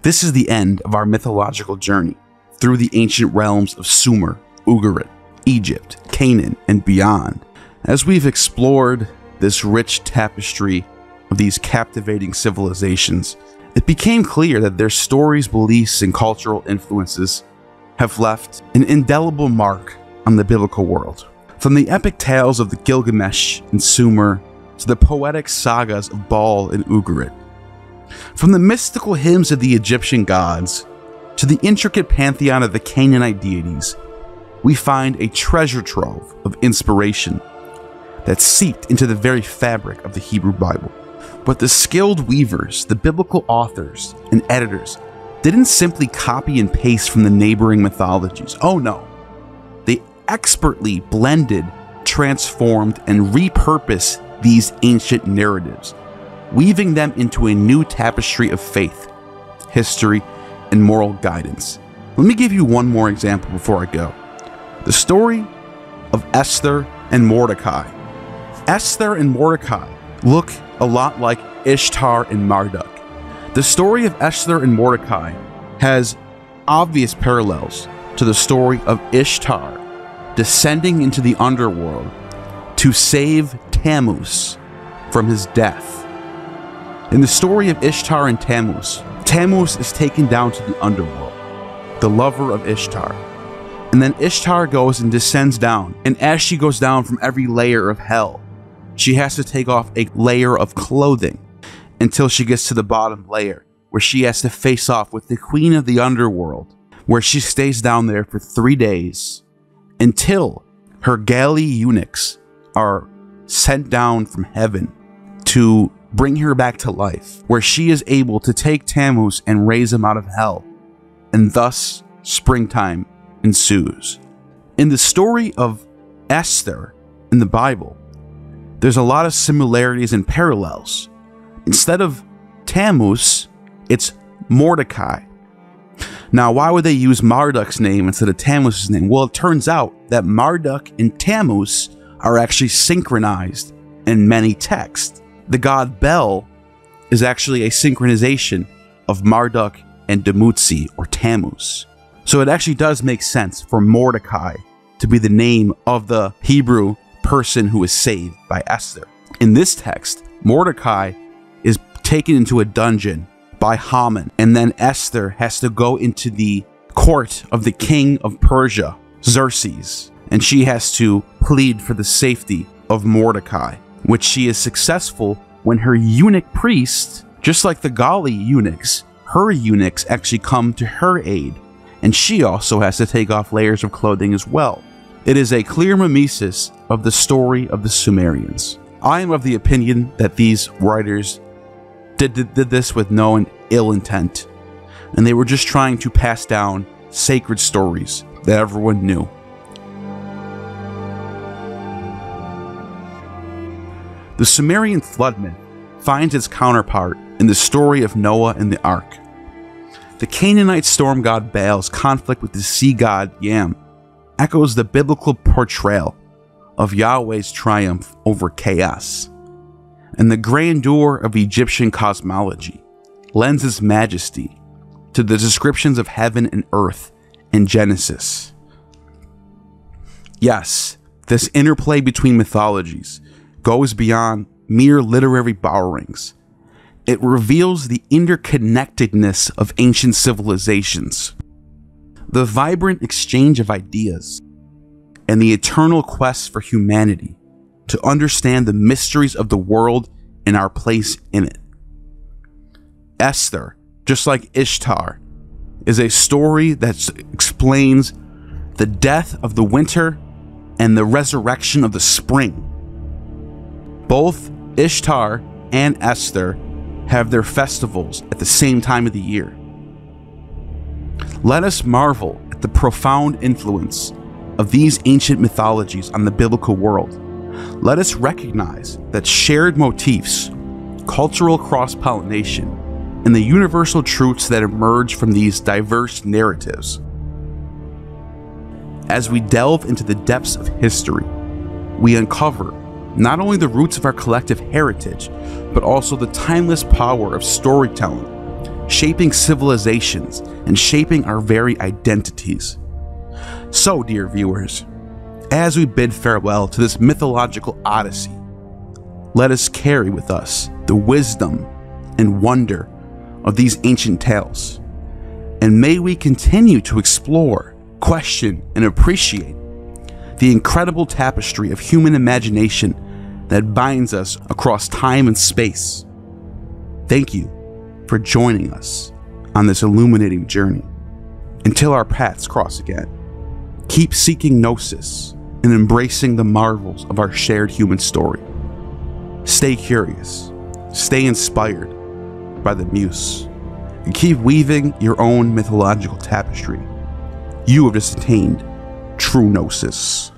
This is the end of our mythological journey through the ancient realms of Sumer, Ugarit, Egypt, Canaan, and beyond. As we've explored this rich tapestry of these captivating civilizations, it became clear that their stories, beliefs, and cultural influences have left an indelible mark on the biblical world. From the epic tales of the Gilgamesh and Sumer to the poetic sagas of Baal and Ugarit, from the mystical hymns of the Egyptian gods to the intricate pantheon of the Canaanite deities, we find a treasure trove of inspiration that seeped into the very fabric of the Hebrew Bible. But the skilled weavers, the biblical authors, and editors didn't simply copy and paste from the neighboring mythologies. Oh no. They expertly blended, transformed, and repurposed these ancient narratives, weaving them into a new tapestry of faith, history, and moral guidance. Let me give you one more example before I go. The story of Esther and Mordecai. Esther and Mordecai look a lot like Ishtar and Marduk. The story of Esther and Mordecai has obvious parallels to the story of Ishtar descending into the underworld to save Tammuz from his death. In the story of Ishtar and Tammuz, Tammuz is taken down to the underworld, the lover of Ishtar. And then Ishtar goes and descends down, and as she goes down from every layer of hell, she has to take off a layer of clothing until she gets to the bottom layer, where she has to face off with the queen of the underworld, where she stays down there for 3 days until her galley eunuchs are sent down from heaven to bring her back to life, where she is able to take Tammuz and raise him out of hell, and thus springtime ensues. In the story of Esther in the Bible, there's a lot of similarities and parallels. Instead of Tammuz, it's Mordecai. Now, why would they use Marduk's name instead of Tammuz's name? Well, it turns out that Marduk and Tammuz are actually synchronized in many texts. The god Bel is actually a synchronization of Marduk and Dumuzi, or Tammuz. So it actually does make sense for Mordecai to be the name of the Hebrew person who is saved by Esther. In this text, Mordecai is taken into a dungeon by Haman, and then Esther has to go into the court of the king of Persia, Xerxes, and she has to plead for the safety of Mordecai, which she is successful when her eunuch priest, just like the Gali eunuchs, her eunuchs actually come to her aid, and she also has to take off layers of clothing as well. It is a clear mimesis of the story of the Sumerians. I am of the opinion that these writers did this with no ill intent, and they were just trying to pass down sacred stories that everyone knew. The Sumerian flood myth finds its counterpart in the story of Noah and the Ark. The Canaanite storm god Baal's conflict with the sea god Yam echoes the biblical portrayal of Yahweh's triumph over chaos, and the grandeur of Egyptian cosmology lends its majesty to the descriptions of heaven and earth in Genesis. Yes, this interplay between mythologies goes beyond mere literary borrowings. It reveals the interconnectedness of ancient civilizations, the vibrant exchange of ideas, and the eternal quest for humanity to understand the mysteries of the world and our place in it. Esther, just like Ishtar, is a story that explains the death of the winter and the resurrection of the spring. Both Ishtar and Esther have their festivals at the same time of the year. Let us marvel at the profound influence of these ancient mythologies on the biblical world. Let us recognize that shared motifs, cultural cross-pollination, and the universal truths that emerge from these diverse narratives. As we delve into the depths of history, we uncover not only the roots of our collective heritage, but also the timeless power of storytelling, shaping civilizations and shaping our very identities. So, dear viewers, as we bid farewell to this mythological odyssey, let us carry with us the wisdom and wonder of these ancient tales, and may we continue to explore, question, and appreciate the incredible tapestry of human imagination that binds us across time and space. Thank you for joining us on this illuminating journey. Until our paths cross again, keep seeking gnosis and embracing the marvels of our shared human story. Stay curious, stay inspired by the muse, and keep weaving your own mythological tapestry. You have just attained true gnosis.